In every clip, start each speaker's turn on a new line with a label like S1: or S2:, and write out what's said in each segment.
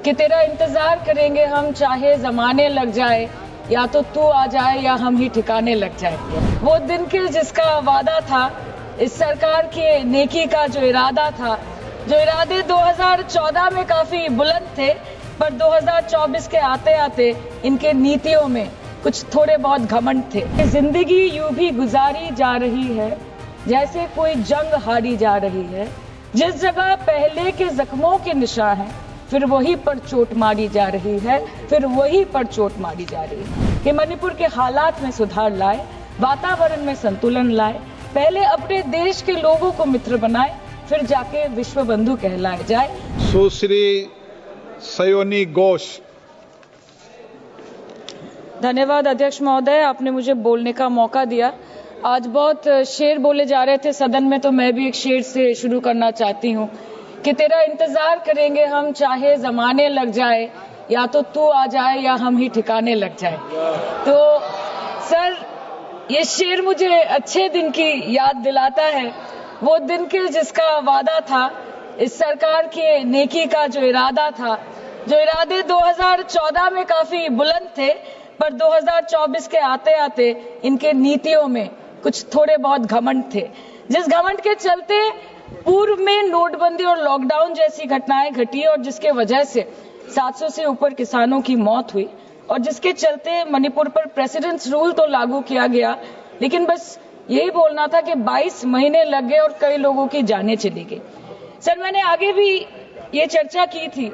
S1: कि तेरा इंतजार करेंगे हम चाहे जमाने लग जाए, या तो तू आ जाए या हम ही ठिकाने लग जाए। वो दिन के जिसका वादा था, इस सरकार के नेकी का जो इरादा था, जो इरादे 2014 में काफी बुलंद थे, पर 2024 के आते आते इनके नीतियों में कुछ थोड़े बहुत घमंड थे। जिंदगी यूं भी गुजारी जा रही है जैसे कोई जंग हारी जा रही है। जिस जगह पहले के जख्मों के निशान हैं, फिर वहीं पर चोट मारी जा रही है, फिर वहीं पर चोट मारी जा रही है। कि मणिपुर के हालात में सुधार लाए, वातावरण में संतुलन लाए, पहले अपने देश के लोगों को मित्र बनाए, फिर जाके विश्व बंधु कहलाए जाए।
S2: सुश्री सयोनी घोष।
S1: धन्यवाद अध्यक्ष महोदय, आपने मुझे बोलने का मौका दिया। आज बहुत शेर बोले जा रहे थे सदन में, तो मैं भी एक शेर से शुरू करना चाहती हूँ कि तेरा इंतजार करेंगे हम चाहे जमाने लग जाए, या तो तू आ जाए या हम ही ठिकाने लग जाए। तो सर, ये शेर मुझे अच्छे दिन की याद दिलाता है, वो दिन के जिसका वादा था, इस सरकार के नेकी का जो इरादा था, जो इरादे 2014 में काफी बुलंद थे, पर 2024 के आते आते इनके नीतियों में कुछ थोड़े बहुत घमंड थे। जिस घमंड के चलते पूर्व में नोटबंदी और लॉकडाउन जैसी घटनाएं घटी और जिसके वजह से 700 से ऊपर किसानों की मौत हुई, और जिसके चलते मणिपुर पर प्रेसिडेंट्स रूल तो लागू किया गया, लेकिन बस यही बोलना था कि 22 महीने लग गए और कई लोगों की जानें चली गई। सर, मैंने आगे भी ये चर्चा की थी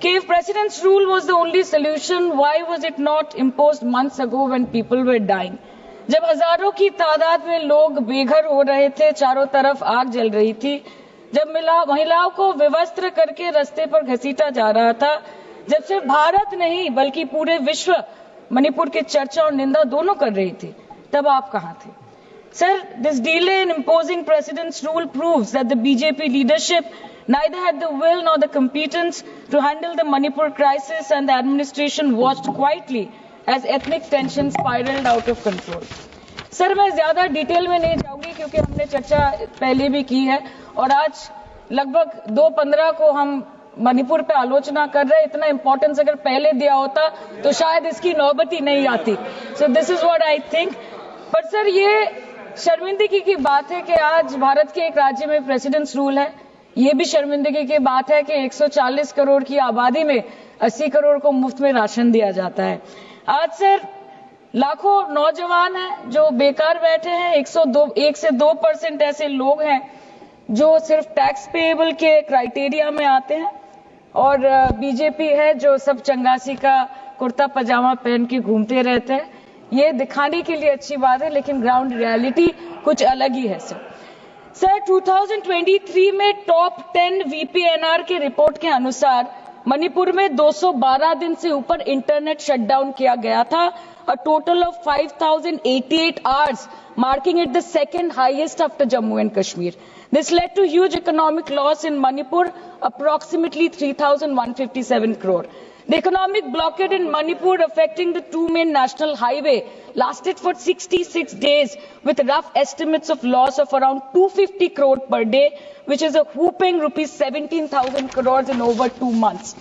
S1: कि if president's rule was the only solution, why was it not imposed months ago when people were dying? जब हजारों की तादाद में लोग बेघर हो रहे थे, चारों तरफ आग जल रही थी, जब महिलाओं को विवस्त्र करके रास्ते पर घसीटा जा रहा था, जब सिर्फ भारत नहीं बल्कि पूरे विश्व मणिपुर की चर्चा और निंदा दोनों कर रही थी, तब आप कहां थे? Sir, this delay in imposing president's rule proves that the BJP leadership neither had the will nor the competence to handle the Manipur crisis, and the administration watched quietly as ethnic tensions spiraled out of control. Sir, मैं ज्यादा detail में नहीं जाऊंगी क्योंकि हमने चर्चा पहले भी की है, और आज लगभग 2:15 को हम मणिपुर पे आलोचना कर रहे हैं। इतना इंपॉर्टेंस अगर पहले दिया होता तो शायद इसकी नौबत ही नहीं आती। So this is what I think. पर सर, ये शर्मिंदगी की बात है कि आज भारत के एक राज्य में प्रेसिडेंट्स रूल है। ये भी शर्मिंदगी की बात है कि 140 करोड़ की आबादी में 80 करोड़ को मुफ्त में राशन दिया जाता है। आज सर, लाखों नौजवान हैं जो बेकार बैठे हैं। 1 से 2% ऐसे लोग हैं जो सिर्फ टैक्स पेएबल के क्राइटेरिया में आते हैं, और बीजेपी है जो सब चंगासी का कुर्ता पजामा पहन के घूमते रहते हैं। ये दिखाने के लिए अच्छी बात है, लेकिन ग्राउंड रियलिटी कुछ अलग ही है। सर 2023 में टॉप 10 VPNR के रिपोर्ट के अनुसार मणिपुर में 212 दिन से ऊपर इंटरनेट शटडाउन किया गया था, a total of 5088 hours, marking it the second highest after Jammu and Kashmir. This led to huge economic loss in Manipur, approximately 3,157 crore. The economic blockade in Manipur, affecting the two main national highway, lasted for 66 days, with rough estimates of loss of around 250 crore per day, which is a whopping rupees 17,000 crores in over 2 months.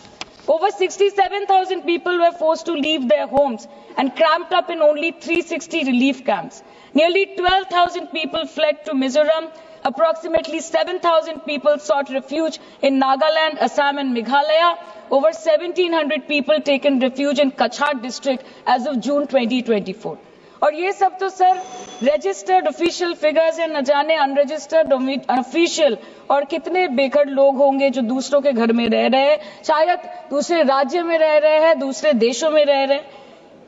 S1: Over 67,000 people were forced to leave their homes and cramped up in only 360 relief camps. Nearly 12,000 people fled to Mizoram. Approximately 7,000 people sought refuge in Nagaland, Assam and Meghalaya. Over 1,700 people taken refuge in Kachhar district as of June 2024. और ये सब तो sir registered official figures है, न जाने unregistered official और कितने बेघर लोग होंगे जो दूसरों के घर में रह रहे हैं, शायद दूसरे राज्य में रह रहे हैं, दूसरे देशों में रह रहे हैं।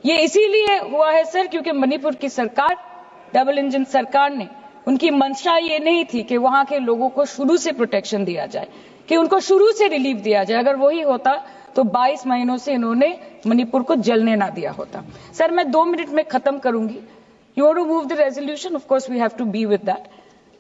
S1: ये इसीलिए हुआ है सर क्योंकि मणिपुर की सरकार, डबल इंजन सरकार ने, उनकी मंशा ये नहीं थी कि वहां के लोगों को शुरू से प्रोटेक्शन दिया जाए, कि उनको शुरू से रिलीफ दिया जाए। अगर वही होता तो 22 महीनों से इन्होंने मणिपुर को जलने ना दिया होता। सर मैं 2 मिनट में खत्म करूंगी। You want to move the resolution, of course we have to be with that,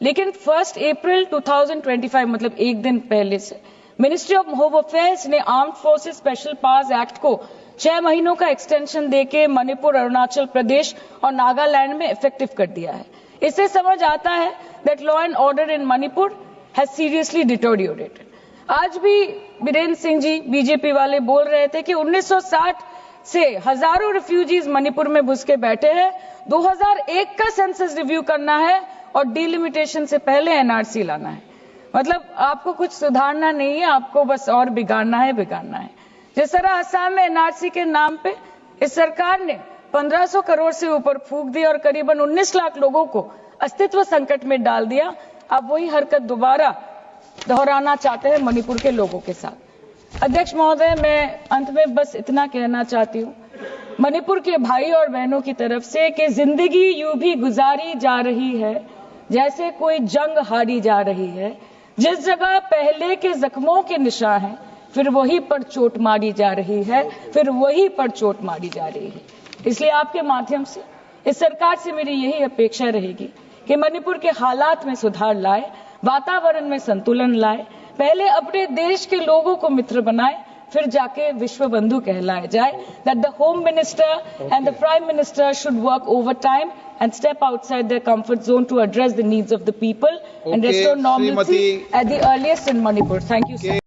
S1: लेकिन 1 अप्रैल 2025 मतलब एक दिन पहले से मिनिस्ट्री ऑफ होम अफेयर्स ने armed forces special powers act को 6 महीनों का एक्सटेंशन देके मणिपुर, अरुणाचल प्रदेश और नागालैंड में इफेक्टिव कर दिया है। इससे समझ आता है that law and order in Manipur has seriously deteriorated. आज भी बीरेन्द्र सिंह जी बीजेपी वाले बोल रहे थे कि 1960 से हजारों रिफ्यूजीज मणिपुर में घुस के बैठे हैं, 2001 का सेंसस रिव्यू करना है और डिलिमिटेशन से पहले एनआरसी लाना है। मतलब आपको कुछ सुधारना नहीं है, आपको बस और बिगाड़ना है। जिस तरह असम में एनआरसी के नाम पे इस सरकार ने 1500 करोड़ से ऊपर फूंक दिया और करीबन 19 लाख लोगों को अस्तित्व संकट में डाल दिया, अब वही हरकत दोबारा दोहराना चाहते हैं मणिपुर के लोगों के साथ। अध्यक्ष महोदय, मैं अंत में बस इतना कहना चाहती हूँ मणिपुर के भाई और बहनों की तरफ से कि जिंदगी यूं भी गुजारी जा रही है जैसे कोई जंग हारी जा रही है। जिस जगह पहले के जख्मों के निशान हैं, फिर वहीं पर चोट मारी जा रही है, इसलिए आपके माध्यम से इस सरकार से मेरी यही अपेक्षा रहेगी कि मणिपुर के हालात में सुधार लाए, वातावरण में संतुलन लाए, पहले अपने देश के लोगों को मित्र बनाए, फिर जाके विश्व बंधु कहलाया जाए। That the home minister and the prime minister should work overtime and step outside their comfort zone to address the needs of the people and restore normalcy at the earliest in Manipur. Thank you, sir.